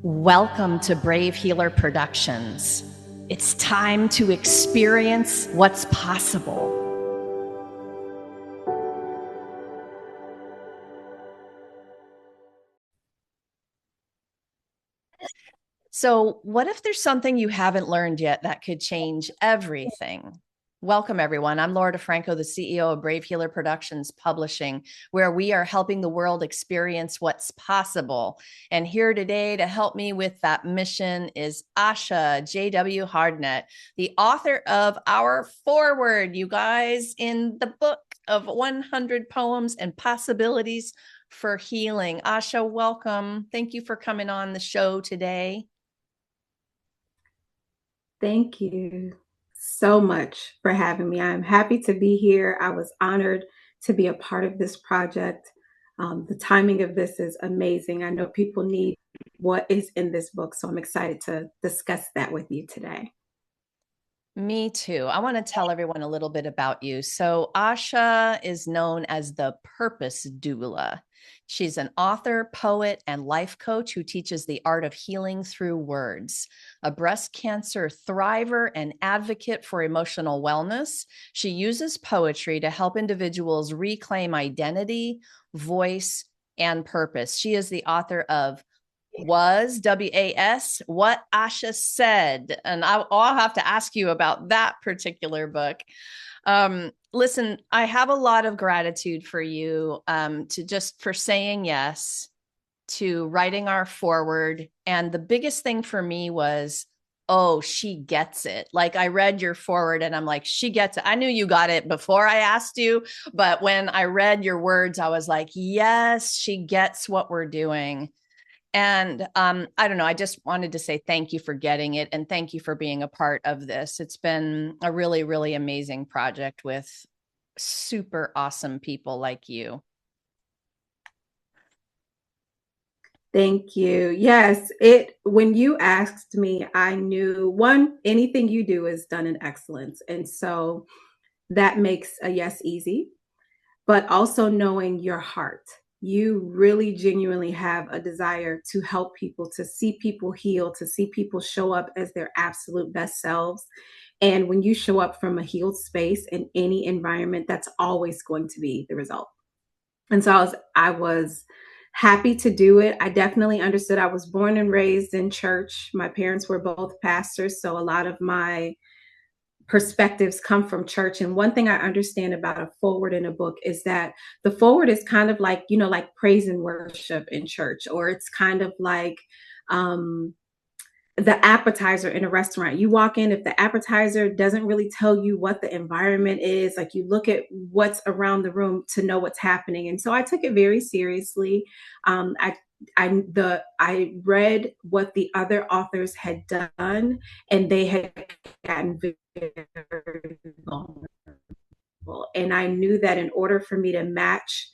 Welcome to Brave Healer Productions. It's time to experience what's possible. So, what if there's something you haven't learned yet that could change everything? Welcome, everyone. I'm Laura DeFranco, the CEO of Brave Healer Productions Publishing, where we are helping the world experience what's possible. And here today to help me with that mission is Asha J.W. Hardnett, the author of our foreword, you guys, in the book of 100 Poems and Possibilities for Healing. Asha, welcome. Thank you for coming on the show today. Thank you so much for having me. I'm happy to be here. I was honored to be a part of this project. The timing of this is amazing. I know people need what is in this book, so I'm excited to discuss that with you today. Me too. I want to tell everyone a little bit about you. So, Asha is known as the Purpose Doula. She's an author, poet, and life coach who teaches the art of healing through words. A breast cancer thriver and advocate for emotional wellness, she uses poetry to help individuals reclaim identity, voice, and purpose. She is the author of WAS, What Asha Said. And I'll have to ask you about that particular book. Listen, I have a lot of gratitude for you for saying yes to writing our foreword. And the biggest thing for me was, oh, she gets it. Like, I read your foreword and I'm like, she gets it. I knew you got it before I asked you, but when I read your words, I was like, yes, she gets what we're doing. And I don't know, I just wanted to say thank you for getting it and thank you for being a part of this. It's been a really, really amazing project with super awesome people like you. Thank you. Yes, when you asked me, I knew anything you do is done in excellence. And so that makes a yes easy. But also knowing your heart. You really genuinely have a desire to help people, to see people heal, to see people show up as their absolute best selves. And when you show up from a healed space in any environment, that's always going to be the result. And so I was happy to do it. I definitely understood. I was born and raised in church. My parents were both pastors, so a lot of my perspectives come from church. And one thing I understand about a forward in a book is that the forward is kind of like, like praise and worship in church, or it's kind of like um, the appetizer in a restaurant. You walk in, if the appetizer doesn't really tell you what the environment is, like you look at what's around the room to know what's happening. And so I took it very seriously. I read what the other authors had done, and they had gotten very vulnerable. And I knew that in order for me to match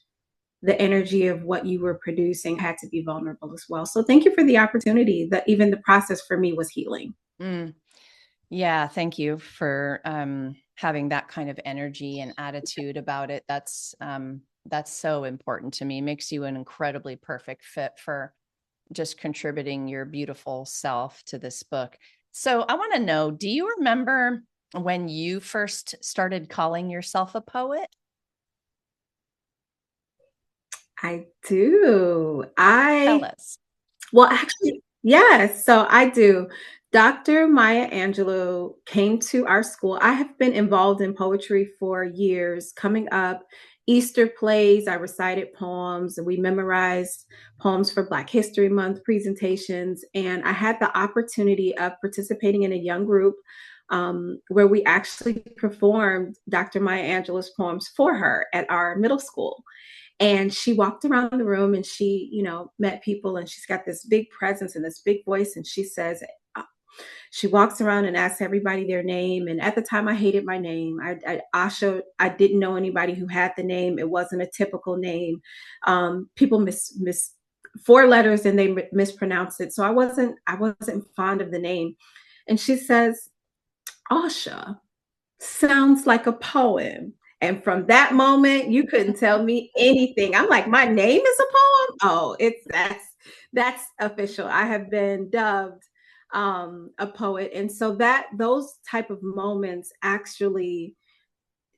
the energy of what you were producing, I had to be vulnerable as well. So thank you for the opportunity. That even the process for me was healing. Yeah, thank you for having that kind of energy and attitude about it. That's so important to me. It makes you an incredibly perfect fit for just contributing your beautiful self to this book. So I want to know, do you remember when you first started calling yourself a poet? I do. Tell us. Well, actually, yes. So I do. Dr. Maya Angelou came to our school. I have been involved in poetry for years. Coming up, Easter plays, I recited poems, and we memorized poems for Black History Month presentations. And I had the opportunity of participating in a young group where we actually performed Dr. Maya Angelou's poems for her at our middle school. And she walked around the room and she, met people, and she's got this big presence and this big voice. And she says, she walks around and asks everybody their name. And at the time I hated my name. Asha, I didn't know anybody who had the name. It wasn't a typical name. People miss 4 letters and they mispronounced it. So I wasn't fond of the name. And she says, Asha sounds like a poem. And from that moment, you couldn't tell me anything. I'm like, my name is a poem. Oh, That's official. I have been dubbed a poet. And so that those type of moments actually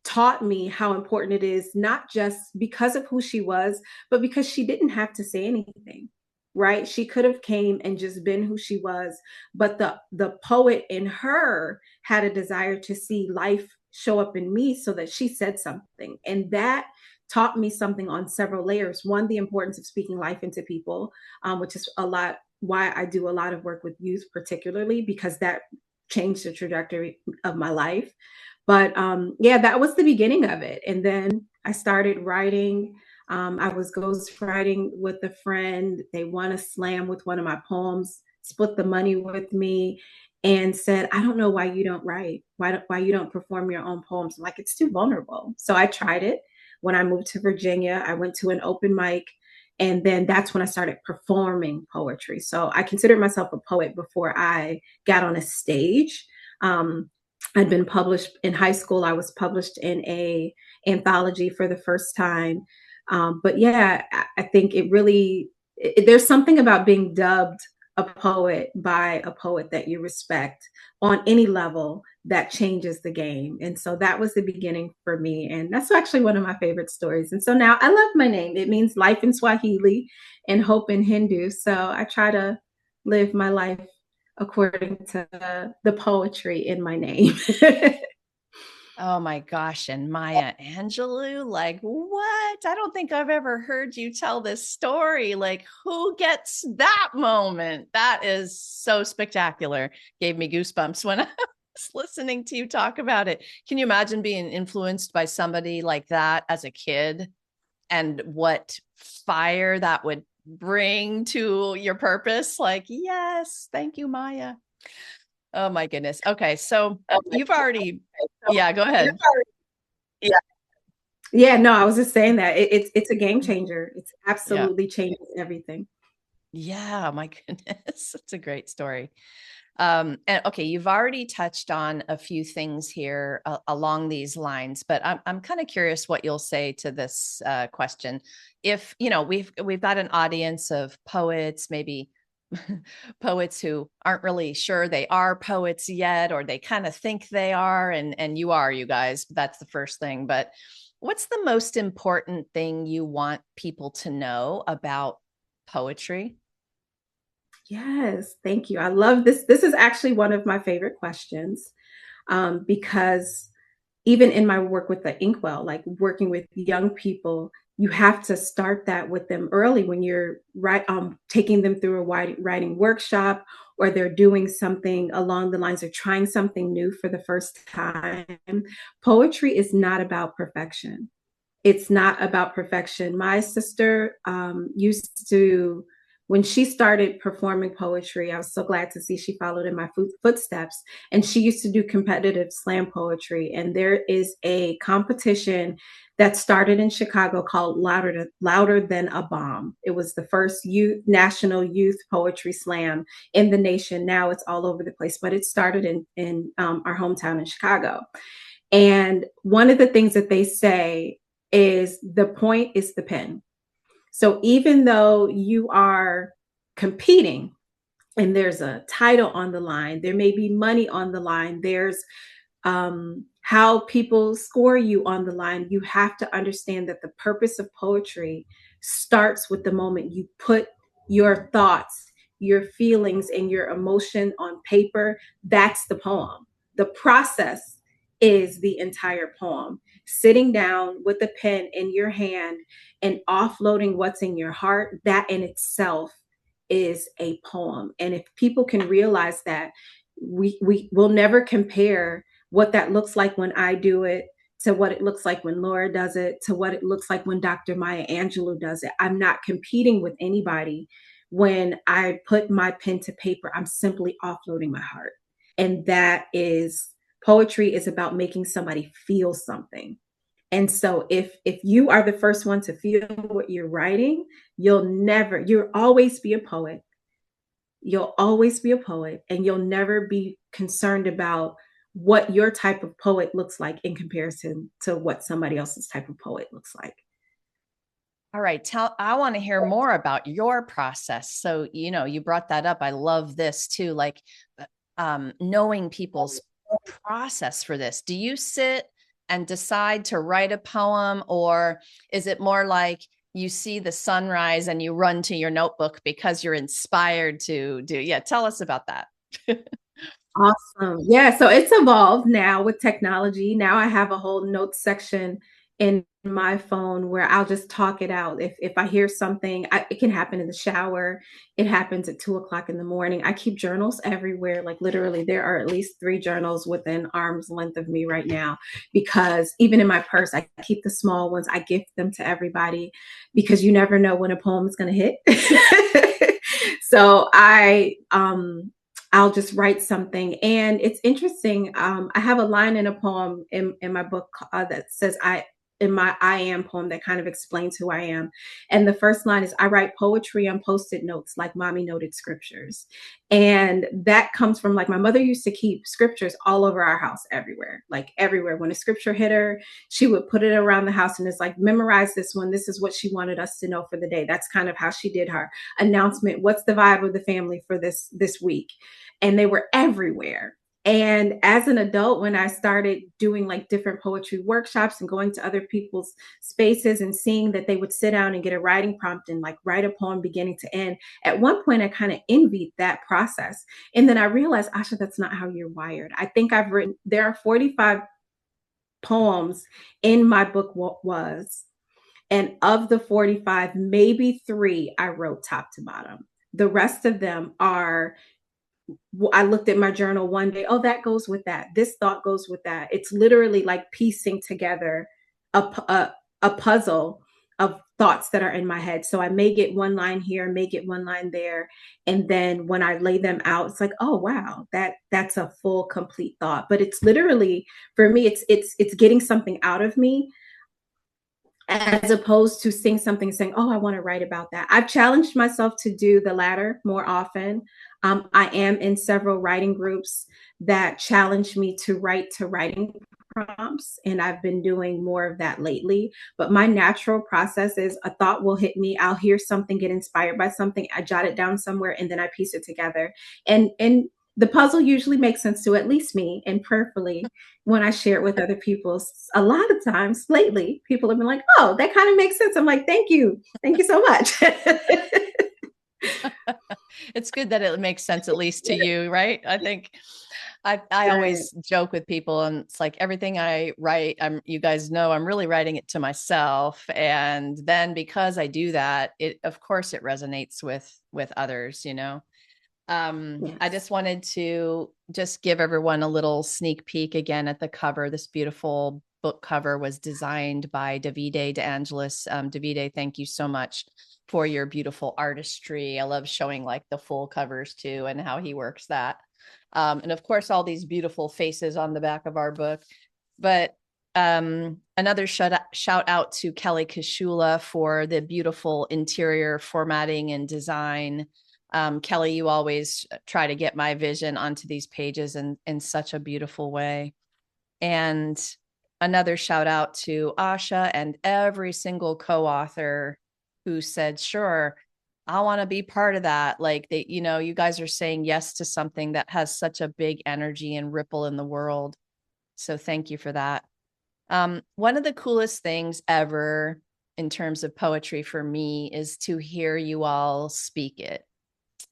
taught me how important it is, not just because of who she was, but because she didn't have to say anything. Right? She could have came and just been who she was, but the poet in her had a desire to see life show up in me, so that she said something. And that taught me something on several layers. One, the importance of speaking life into people, which is a lot why I do a lot of work with youth, particularly because that changed the trajectory of my life. But yeah, that was the beginning of it. And then I started writing. I was ghostwriting with a friend. They won a slam with one of my poems, split the money with me, and said, "I don't know why you don't write. Why you don't perform your own poems?" I'm like, it's too vulnerable. So I tried it. When I moved to Virginia, I went to an open mic, and then that's when I started performing poetry. So I considered myself a poet before I got on a stage. Um, I'd been published in high school. I was published in a anthology for the first time. But yeah, I think it really, there's something about being dubbed a poet by a poet that you respect on any level that changes the game. And so that was the beginning for me. And that's actually one of my favorite stories. And so now I love my name. It means life in Swahili and hope in Hindu. So I try to live my life according to the poetry in my name. Oh my gosh. And Maya Angelou, like, what? I don't think I've ever heard you tell this story. Like, who gets that moment? That is so spectacular. Gave me goosebumps when I was listening to you talk about it. Can you imagine being influenced by somebody like that as a kid, and what fire that would bring to your purpose? Like, yes, thank you, Maya. Oh my goodness. Okay. So you've already, yeah, go ahead. Yeah. Yeah, no, I was just saying that it's a game changer. It's Yeah. absolutely changes everything. Yeah, my goodness. That's a great story. And okay, you've already touched on a few things here along these lines, but I'm kind of curious what you'll say to this question. If, we've got an audience of poets, maybe poets who aren't really sure they are poets yet, or they kind of think they are, and you are, you guys. That's the first thing. But what's the most important thing you want people to know about poetry? Yes, thank you. I love this. This is actually one of my favorite questions, because even in my work with the InkWell, like working with young people, you have to start that with them early when you're taking them through a writing workshop, or they're doing something along the lines of trying something new for the first time. Poetry is not about perfection. It's not about perfection. My sister used to, when she started performing poetry, I was so glad to see she followed in my footsteps. And she used to do competitive slam poetry. And there is a competition that started in Chicago called Louder Than a Bomb. It was the first national youth poetry slam in the nation. Now it's all over the place, but it started in our hometown in Chicago. And one of the things that they say is the point is the pen. So even though you are competing and there's a title on the line, there may be money on the line, there's how people score you on the line, you have to understand that the purpose of poetry starts with the moment you put your thoughts, your feelings, and your emotion on paper. That's the poem. The process is the entire poem. Sitting down with a pen in your hand and offloading what's in your heart, that in itself is a poem. And if people can realize that, we will never compare what that looks like when I do it to what it looks like when Laura does it, to what it looks like when Dr. Maya Angelou does it. I'm not competing with anybody. When I put my pen to paper, I'm simply offloading my heart. And that is, poetry is about making somebody feel something. And so if you are the first one to feel what you're writing, you'll always be a poet. You'll always be a poet, and you'll never be concerned about what your type of poet looks like in comparison to what somebody else's type of poet looks like. All right, I want to hear more about your process. So, you brought that up. I love this too, like knowing people's process for this. Do you sit and decide to write a poem, or is it more like you see the sunrise and you run to your notebook because you're inspired to do? Yeah, tell us about that. Awesome. Yeah, so it's evolved now with technology. Now I have a whole notes section in my phone where I'll just talk it out. If I hear something, it can happen in the shower. It happens at 2 o'clock in the morning. I keep journals everywhere. Like literally, there are at least 3 journals within arm's length of me right now. Because even in my purse, I keep the small ones. I gift them to everybody because you never know when a poem is going to hit. So I'll just write something. And it's interesting. I have a line in a poem in my book that says, in my I am poem that kind of explains who I am. And the first line is, I write poetry on post-it notes like mommy noted scriptures. And that comes from, like, my mother used to keep scriptures all over our house, everywhere, like everywhere. When a scripture hit her, she would put it around the house and it's like, memorize this one. This is what she wanted us to know for the day. That's kind of how she did her announcement. What's the vibe of the family for this week? And they were everywhere. And as an adult, when I started doing like different poetry workshops and going to other people's spaces and seeing that they would sit down and get a writing prompt and like write a poem beginning to end, at one point I kind of envied that process. And then I realized, Asha, that's not how you're wired. I think there are 45 poems in my book, What Was. And of the 45, maybe 3 I wrote top to bottom. The rest of them are, I looked at my journal one day. Oh, that goes with that. This thought goes with that. It's literally like piecing together a puzzle of thoughts that are in my head. So I may get one line here, may get one line there, and then when I lay them out, it's like, oh wow, that's a full, complete thought. But it's literally, for me, it's getting something out of me as opposed to seeing something saying, oh, I want to write about that. I've challenged myself to do the latter more often. I am in several writing groups that challenge me to write to writing prompts, and I've been doing more of that lately. But my natural process is, a thought will hit me. I'll hear something, get inspired by something, I jot it down somewhere, and then I piece it together. And the puzzle usually makes sense to at least me, and prayerfully, when I share it with other people, a lot of times lately, people have been like, oh, that kind of makes sense. I'm like, thank you. Thank you so much. It's good that it makes sense, at least to you, right? I think I Right. always joke with people, and it's like everything I write, you guys know I'm really writing it to myself. And then because I do that, it of course it resonates with others. I Yes. just wanted to just give everyone a little sneak peek again at the cover. This beautiful book cover was designed by Davide De Angelis. Davide, thank you so much for your beautiful artistry. I love showing like the full covers too and how he works that. And of course, all these beautiful faces on the back of our book. But another shout out to Kelly Kashula for the beautiful interior formatting and design. Kelly, you always try to get my vision onto these pages in such a beautiful way. And another shout out to Asha and every single co-author who said, sure, I want to be part of that. Like you guys are saying yes to something that has such a big energy and ripple in the world. So thank you for that. One of the coolest things ever in terms of poetry for me is to hear you all speak it.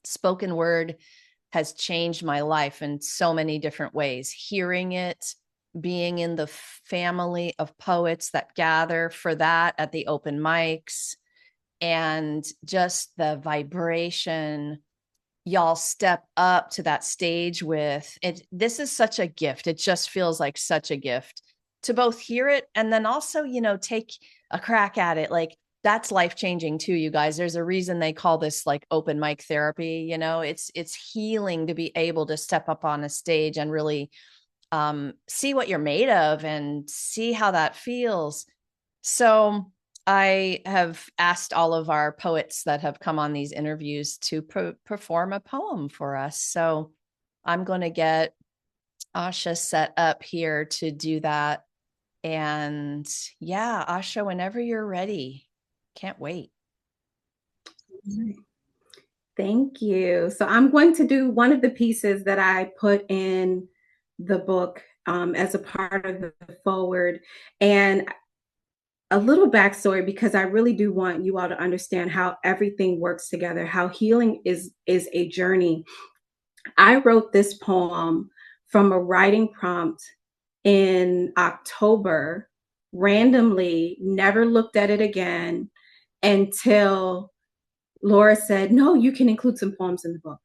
Spoken word has changed my life in so many different ways. Hearing it, being in the family of poets that gather for that at the open mics, and just the vibration y'all step up to that stage with it. This is such a gift. It just feels like such a gift to both hear it and then also, take a crack at it. Like, that's life changing too, you guys. There's a reason they call this like open mic therapy. It's healing to be able to step up on a stage and really see what you're made of and see how that feels. So I have asked all of our poets that have come on these interviews to perform a poem for us. So I'm going to get Asha set up here to do that. And yeah, Asha, whenever you're ready. Can't wait. Thank you. So I'm going to do one of the pieces that I put in the book as a part of the forward, and a little backstory, because I really do want you all to understand how everything works together, how healing is a journey. I wrote this poem from a writing prompt in October, randomly, never looked at it again until Laura said, "No, you can include some poems in the book."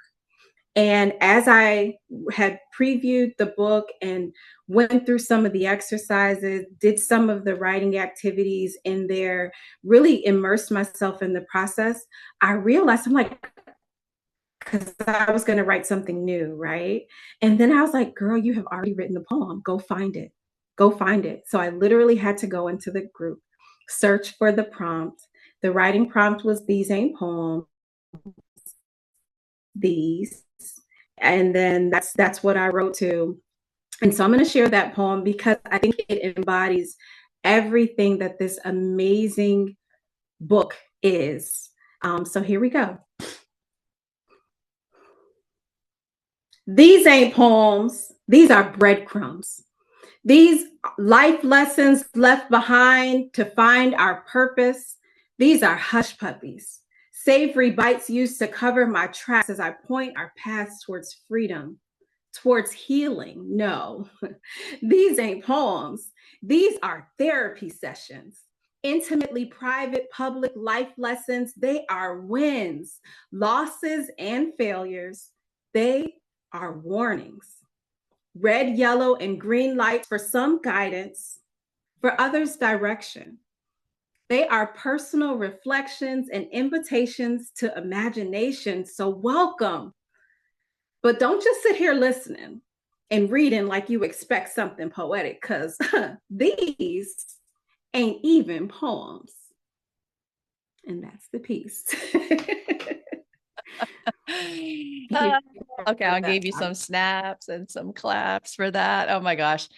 And as I had previewed the book and went through some of the exercises, did some of the writing activities in there, really immersed myself in the process, I realized, I'm like, because I was going to write something new, right? And then I was like, girl, you have already written the poem. Go find it. Go find it. So I literally had to go into the group, search for the prompt. The writing prompt was "These ain't poems, these." And then that's what I wrote to. And so I'm going to share that poem because I think it embodies everything that this amazing book is. So here we go. These ain't poems. These are breadcrumbs. These life lessons left behind to find our purpose. These are hush puppies. Savory bites used to cover my tracks as I point our paths towards freedom, towards healing. No, these ain't poems. These are therapy sessions. Intimately private public life lessons. They are wins, losses, and failures. They are warnings. Red, yellow, and green lights for some guidance, for others, direction. They are personal reflections and invitations to imagination. So, welcome. But don't just sit here listening and reading like you expect something poetic, because these ain't even poems. And that's the piece. Okay, I'll give you some snaps and some claps for that. Oh my gosh.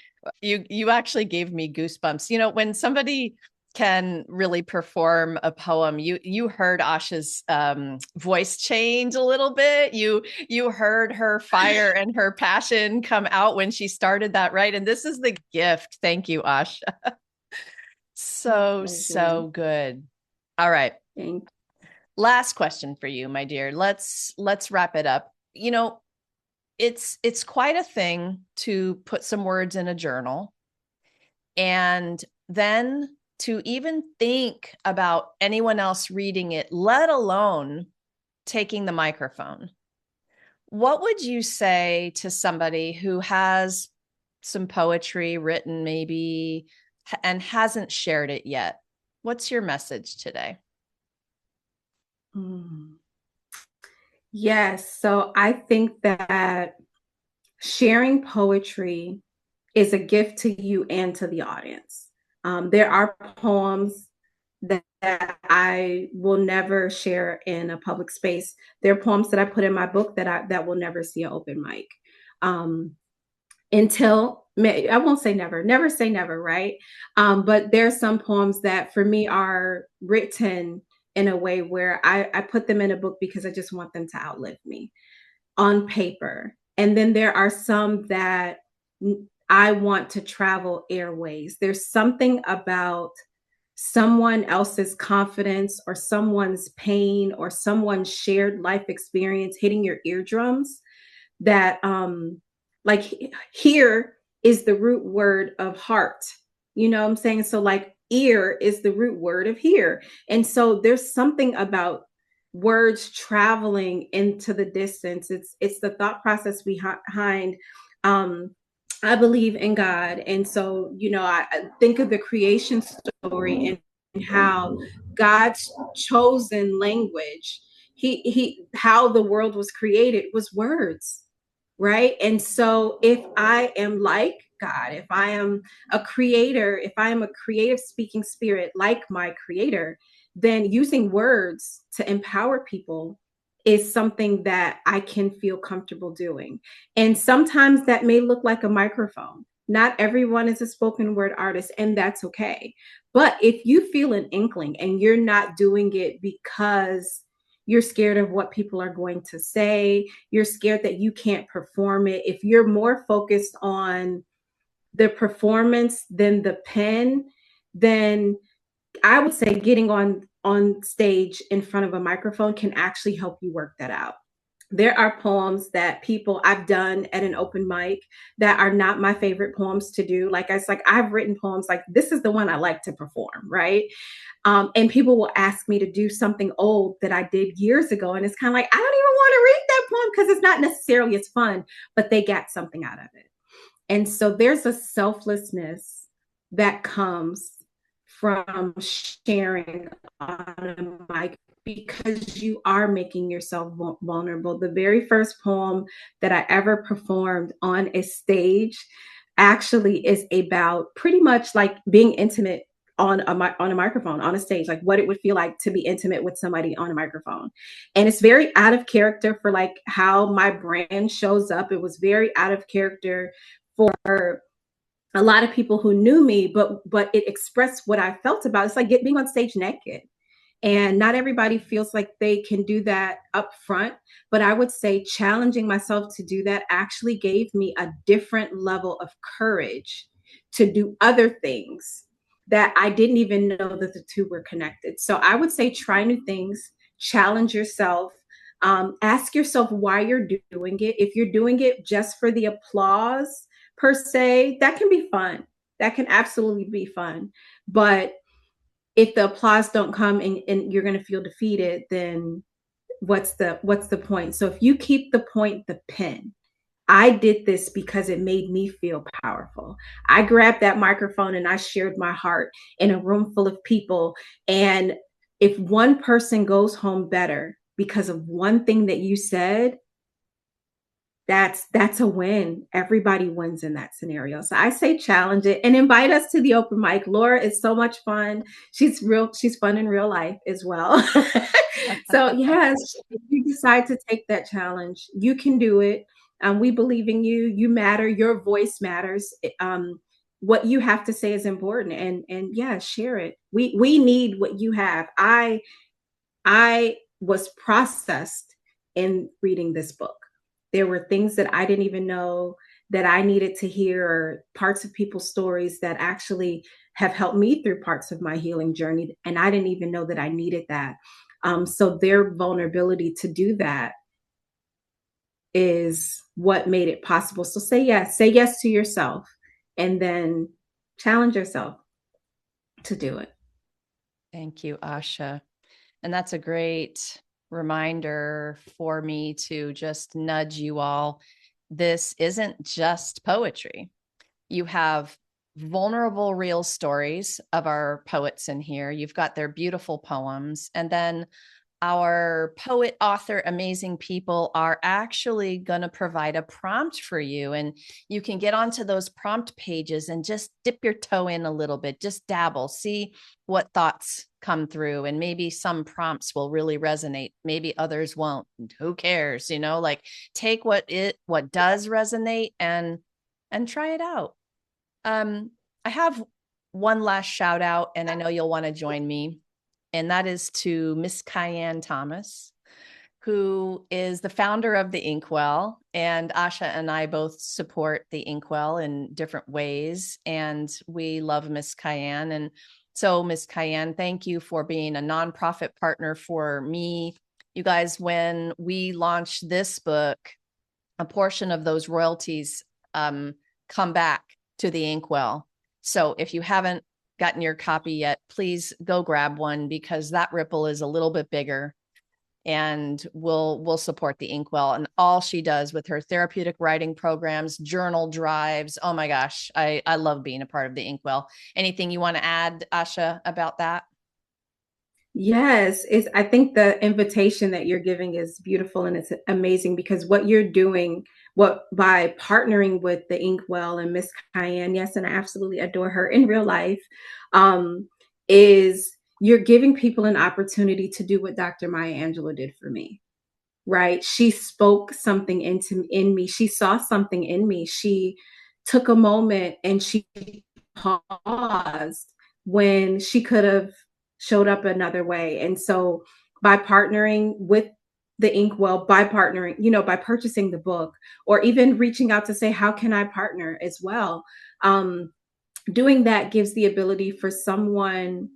You actually gave me goosebumps. You know, when somebody can really perform a poem, you heard Asha's voice change a little bit. You heard her fire and her passion come out when she started that, right? And this is the gift. Thank you, Asha. So good. All right. Thank Last question for you, my dear. Let's wrap it up. You know, it's quite a thing to put some words in a journal and then to even think about anyone else reading it, let alone taking the microphone. What would you say to somebody who has some poetry written maybe and hasn't shared it yet? What's your message today? Yes. So I think that sharing poetry is a gift to you and to the audience. There are poems that I will never share in a public space. There are poems that I put in my book that will never see an open mic. Until, I won't say never, never say never, right? But there's some poems that for me are written in a way where I put them in a book because I just want them to outlive me on paper. And then there are some that I want to travel airways. There's something about someone else's confidence or someone's pain or someone's shared life experience hitting your eardrums that like here is the root word of heart. You know what I'm saying? So like ear is the root word of here. And so there's something about words traveling into the distance. It's the thought process behind I believe in God. And so, you know, I think of the creation story and how God's chosen language, he how the world was created was words, right? And so if I am like God, if I am a creator, if I am a creative speaking spirit like my creator, then using words to empower people is something that I can feel comfortable doing. And sometimes that may look like a microphone. Not everyone is a spoken word artist, and that's okay. But if you feel an inkling and you're not doing it because you're scared of what people are going to say, you're scared that you can't perform it, if you're more focused on the performance than the pen, then I would say getting on stage in front of a microphone can actually help you work that out. There are poems that people I've done at an open mic that are not my favorite poems to do. Like I like I've written poems like this is the one I like to perform, right? And people will ask me to do something old that I did years ago, and it's kind of like I don't even want to read that poem because it's not necessarily as fun, but they got something out of it. And so there's a selflessness that comes from sharing on a mic because you are making yourself vulnerable. The very first poem that I ever performed on a stage actually is about pretty much like being intimate on a microphone on a stage, like what it would feel like to be intimate with somebody on a microphone. And it's very out of character for like how my brand shows up. It was very out of character for a lot of people who knew me, but it expressed what I felt about it. It's like being on stage naked. And not everybody feels like they can do that up front. But I would say challenging myself to do that actually gave me a different level of courage to do other things that I didn't even know that the two were connected. So I would say try new things, challenge yourself, ask yourself why you're doing it. If you're doing it just for the applause per se, that can be fun. That can absolutely be fun. But if the applause don't come and you're going to feel defeated, then what's the point? So if you keep the point, the pen, I did this because it made me feel powerful. I grabbed that microphone and I shared my heart in a room full of people. And if one person goes home better because of one thing that you said, that's a win. Everybody wins in that scenario. So I say challenge it and invite us to the open mic. Laura is so much fun. She's fun in real life as well. So yes, if you decide to take that challenge, you can do it. We believe in you. You matter. Your voice matters. What you have to say is important, and yeah, share it. We need what you have. I was processed in reading this book. There were things that I didn't even know that I needed to hear, or parts of people's stories that actually have helped me through parts of my healing journey. And I didn't even know that I needed that. So their vulnerability to do that is what made it possible. So say yes to yourself, and then challenge yourself to do it. Thank you, Asha. And that's a great reminder for me to just nudge you all. This isn't just poetry. You have vulnerable, real stories of our poets in here. You've got their beautiful poems. And then our poet, author, amazing people are actually going to provide a prompt for you. And you can get onto those prompt pages and just dip your toe in a little bit, just dabble, see what thoughts come through. And maybe some prompts will really resonate. Maybe others won't. Who cares? Like take what does resonate and try it out. I have one last shout out, and I know you'll want to join me. And that is to Miss Cayenne Thomas, who is the founder of the InkWell. And Asha and I both support the InkWell in different ways. And we love Miss Cayenne. And so, Miss Cayenne, thank you for being a nonprofit partner for me. You guys, when we launched this book, a portion of those royalties come back to the InkWell. So if you haven't gotten your copy yet, please go grab one, because that ripple is a little bit bigger, and we'll support the InkWell and all she does with her therapeutic writing programs, journal drives. Oh my gosh, I love being a part of the InkWell. Anything you want to add, Asha, about that? Yes, I think the invitation that you're giving is beautiful, and it's amazing because what you're doing, what by partnering with the InkWell and Miss Cayenne, yes, and I absolutely adore her in real life, is you're giving people an opportunity to do what Dr. Maya Angelou did for me. Right? She spoke something in me. She saw something in me. She took a moment and she paused when she could have showed up another way. And so by partnering with the Inkwell, by partnering, by purchasing the book, or even reaching out to say, how can I partner as well? Doing that gives the ability for someone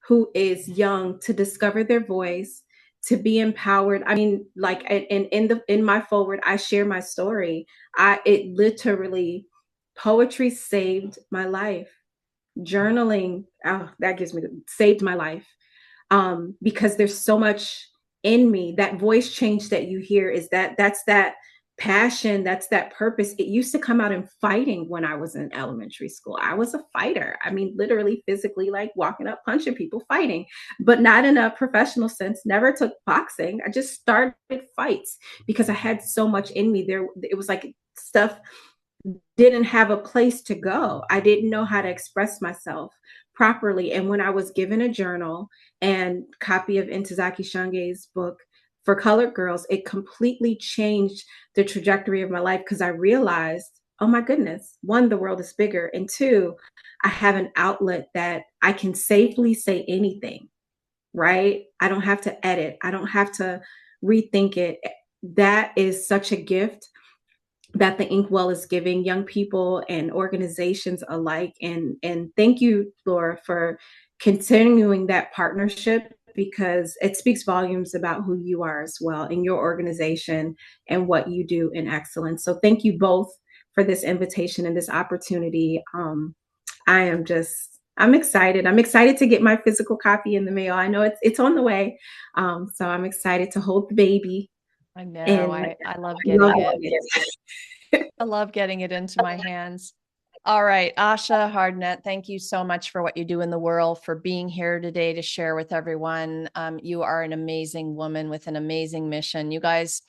who is young to discover their voice, to be empowered. I mean, like in my forward, I share my story. It literally, poetry saved my life. Journaling, oh, that gives me saved my life. Because there's so much in me. That voice change that you hear is that's that passion, that's that purpose. It used to come out in fighting when I was in elementary school. I was a fighter. I mean, literally, physically, like walking up, punching people, fighting, but not in a professional sense. Never took boxing. I just started fights because I had so much in me. It was like stuff didn't have a place to go. I didn't know how to express myself properly. And when I was given a journal and copy of Ntozake Shange's book for colored girls, it completely changed the trajectory of my life because I realized, oh my goodness, one, the world is bigger. And two, I have an outlet that I can safely say anything, right? I don't have to edit. I don't have to rethink it. That is such a gift that the Inkwell is giving young people and organizations alike. And thank you, Laura, for continuing that partnership because it speaks volumes about who you are as well in your organization and what you do in excellence. So thank you both for this invitation and this opportunity. I'm excited. I'm excited to get my physical copy in the mail. I know it's on the way. So I'm excited to hold the baby. I know. And I love I love getting it. it. I love getting it into my hands. All right, Asha Hardnett, thank you so much for what you do in the world, for being here today to share with everyone. You are an amazing woman with an amazing mission. You guys,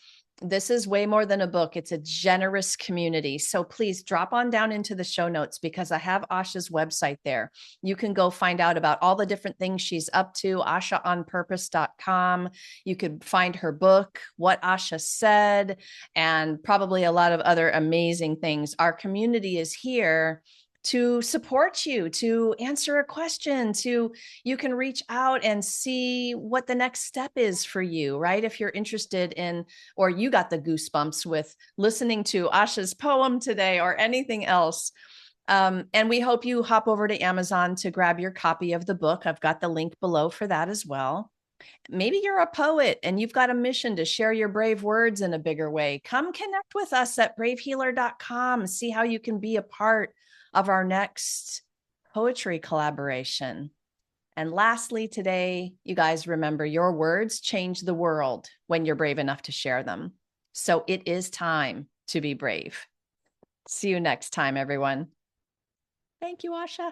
this is way more than a book. It's a generous community. So please drop on down into the show notes because I have Asha's website there. You can go find out about all the different things she's up to, ashaonpurpose.com. You could find her book, What Asha Said, and probably a lot of other amazing things. Our community is here to support you, to answer a question, you can reach out and see what the next step is for you, right? If you're interested in, or you got the goosebumps with listening to Asha's poem today or anything else. And we hope you hop over to Amazon to grab your copy of the book. I've got the link below for that as well. Maybe you're a poet and you've got a mission to share your brave words in a bigger way. Come connect with us at bravehealer.com. See how you can be a part of our next poetry collaboration. And lastly, today, you guys remember your words change the world when you're brave enough to share them. So it is time to be brave. See you next time, everyone. Thank you, Asha.